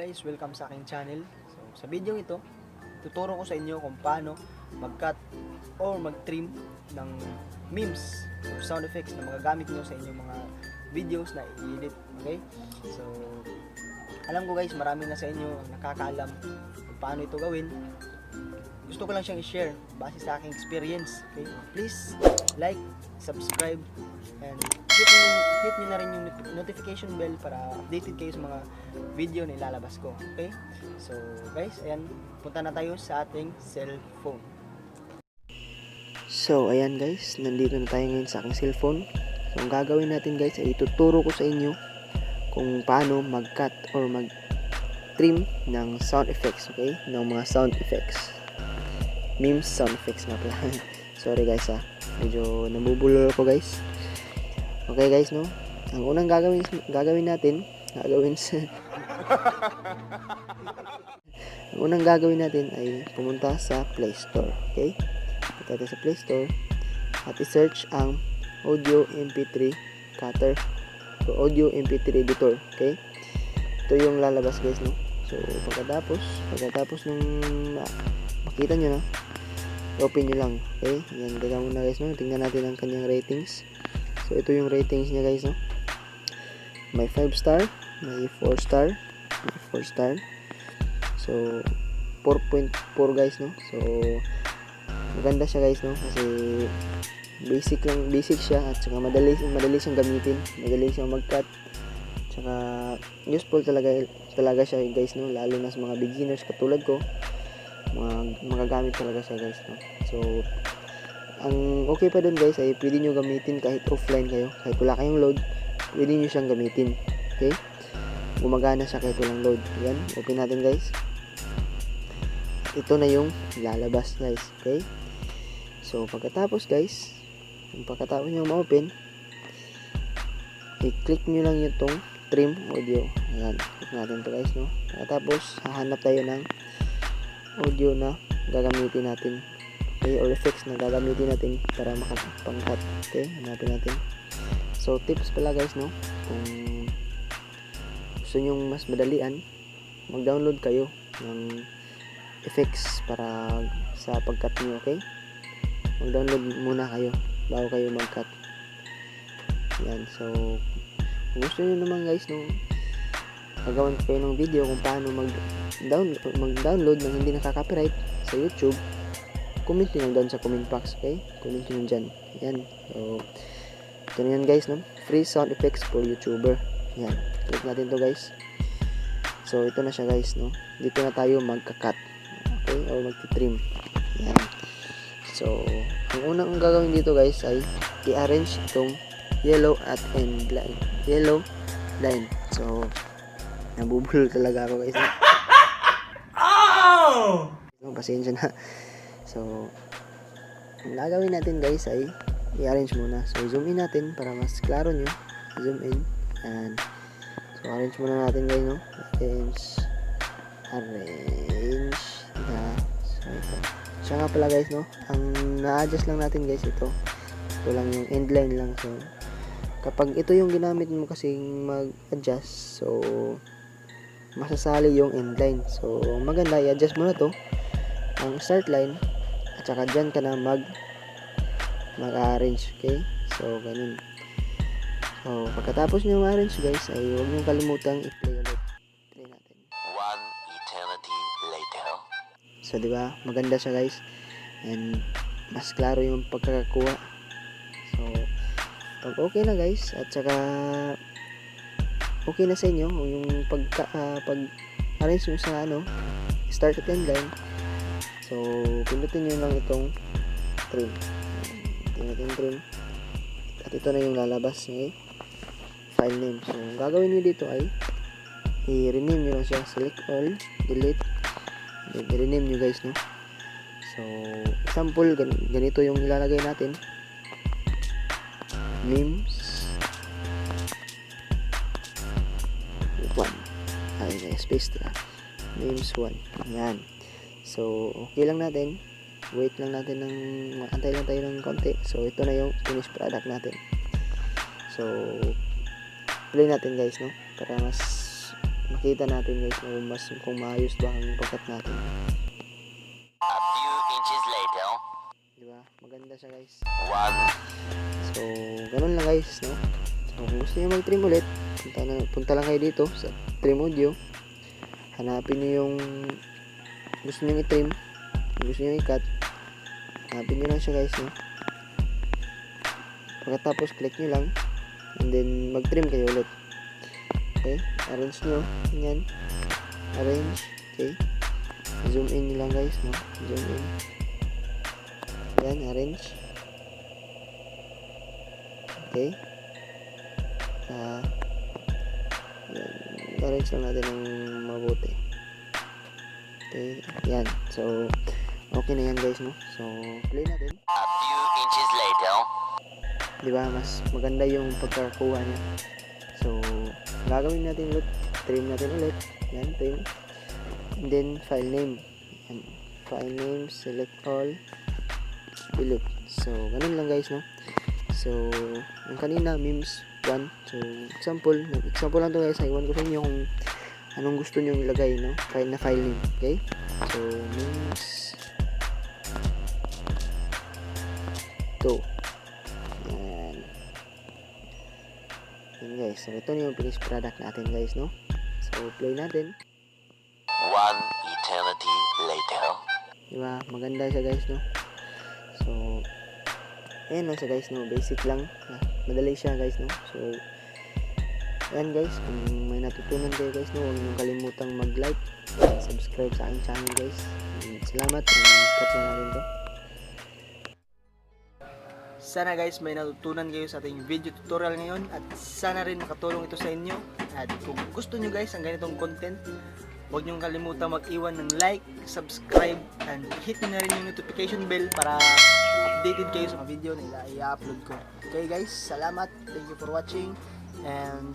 guys, welcome sa aking channel. So, sa video ito, tuturo ko sa inyo kung paano mag-cut or mag-trim ng memes or sound effects na magagamit nyo sa inyong mga videos na i-edit. Okay? So, alam ko guys, marami na sa inyo ang nakakaalam kung paano ito gawin. Gusto ko lang siyang i-share base sa aking experience. Okay? Please like, subscribe, and hit nyo na rin yung notification bell para updated kayo sa mga video na ilalabas ko. Okay? So guys, ayan, punta na tayo sa ating cellphone. So ayan guys, nandito na tayo ngayon sa aking cellphone. So ang gagawin natin guys ay ituturo ko sa inyo kung paano mag-cut or mag-trim ng sound effects. Okay? Ng mga sound effects. Memes sound effects nga pala. Sorry guys medyo nabubulol ako guys. Okay guys, no? Ang unang gagawin natin ang unang gagawin natin ay pumunta sa Play Store. Okay? Punta tayo sa Play Store at i-search ang Audio MP3 Cutter o Audio MP3 Editor. Okay? Ito yung lalabas guys, no? So pagkatapos nung makita nyo na, open nyo lang. Okay? Yan, teka muna guys, no? Tingnan natin ang kanyang ratings. So ito yung ratings niya guys, no? May 5 star, may 4 star, may 4 star. So 4.4 guys, no? So maganda siya guys, no? Kasi basic siya at saka madali siyang gamitin, madali siyang mag-cut. Tsaka useful talaga siya guys, no? Lalo na sa mga beginners katulad ko. Magagamit talaga siya guys, no? So ang okay pa dun guys ay pwede nyo gamitin kahit offline kayo, kahit wala kayong load, pwede nyo siyang gamitin. Okay, gumagana siya kahit walang load. Yan, open natin guys. Ito na yung lalabas guys. Okay, so pagkatapos nyo ma-open, i-click nyo lang yung tong trim audio. Ayan, click natin to guys, no? Pagkatapos hahanap tayo ng audio na gagamitin natin, okay, or effects na gagamitin natin para makapang-cut. Okay, hanapin natin. So tips pala guys, no? Kung gusto nyo mas madalian, mag-download kayo ng effects para sa pag-cut nyo. Okay, mag-download muna kayo bago kayo mag-cut. Yan, so kung gusto nyo naman guys, no, gagawin ko kayo ng video kung paano mag-download ng hindi nakaka-copyright sa YouTube, comment nyo lang doon sa comment box. Okay, comment nyo lang dyan. Yan, so ito na yan guys, no? Free sound effects for YouTuber. Yan, click natin to guys. So ito na siya guys, no? Dito na tayo magka-cut, okay, or mag-trim. Yan, so ang unang gagawin dito guys ay i-arrange itong yellow line. So nabubulol talaga ako guys. Oh! Pasensya na. So ang gagawin natin guys ay i-arrange muna. So zoom in natin para mas klaro nyo. Zoom in. And so arrange muna natin guys, no? Arrange. Yeah. So ito. Siya nga pala guys, no? Ang na-adjust lang natin guys ito. Ito lang yung end line lang. So kapag ito yung ginamit mo kasing mag-adjust, so masasali yung end line. So maganda i-adjust mo na to ang start line at saka dyan ka na mag-arrange. Okay, so ganun. So pagkatapos nyo ma-arrange guys ay huwag nyo kalimutang i-play ulit. Play natin. One eternity later. So diba maganda siya guys, and mas klaro yung pagkakakuha. So pag okay na guys at saka okay na sa inyo yung pag-arrange nyo sa start at end line, so pindutin nyo lang itong trim. Tingnan trim. At ito na yung lalabas, okay? File name. So gagawin nyo dito ay i-rename nyo lang siya. Select all, delete, then i-rename nyo guys, no? So example, ganito yung ilalagay natin. Memes 1. Ay, space na. Memes 1. Ayan. So okay lang natin. Wait lang natin antay lang tayo ng konti. So ito na yung finished product natin. So play natin guys, no? Para mas makita natin guys kung maayos ba ang pagkat natin. A few inches later. Diba? Maganda siya guys. 1. So, ganun lang guys, no? So, kung gusto niyo mag-trim ulit, punta lang kayo dito sa Trim Audio. Hanapin niyo yung gusto niyo i-trim, gusto niyo i-cut. Hanapin niyo lang siya guys, no? Pagkatapos, click niyo lang. And then, mag-trim kayo ulit. Okay? Arrange niyo. Ganyan. Arrange. Okay? Zoom in niyo lang guys, no? Zoom in. Yan, arrange. Okay? Yan. Arrange lang natin ng mabuti. Okay? Yan. So, okay na yan guys, no? So, play natin. A few inches later. Diba? Mas maganda yung pagkakakuha niya. So, gagawin natin ulit. Trim natin ulit. Yan, trim. And then, file name. Yan. File name, select all. Delete. So, ganun lang guys, no? So, yung kanina, memes 1. So, example lang to guys. Iwan ko sa inyo kung anong gusto nyo ilagay, no? File na file name. Okay? So, memes 2. Yan. Yan guys. So, ito na yung finished product natin guys, no? So, play natin. 1 eternity later. Diba? Maganda siya guys, no? So, ayan lang siya guys, no? Basic lang. Madali siya guys, no? So, ayan guys. Kung may natutunan kayo guys, no? Huwag niyong kalimutang mag-like and subscribe sa aking channel guys. And salamat. Cut na natin to. Sana guys may natutunan kayo sa ating video tutorial ngayon at sana rin makatulong ito sa inyo. At kung gusto nyo guys ang ganitong content, huwag niyong kalimutan mag-iwan ng like, subscribe, and hit nyo na rin yung notification bell para updated kayo sa mga video na i-upload ko. Okay guys, salamat. Thank you for watching and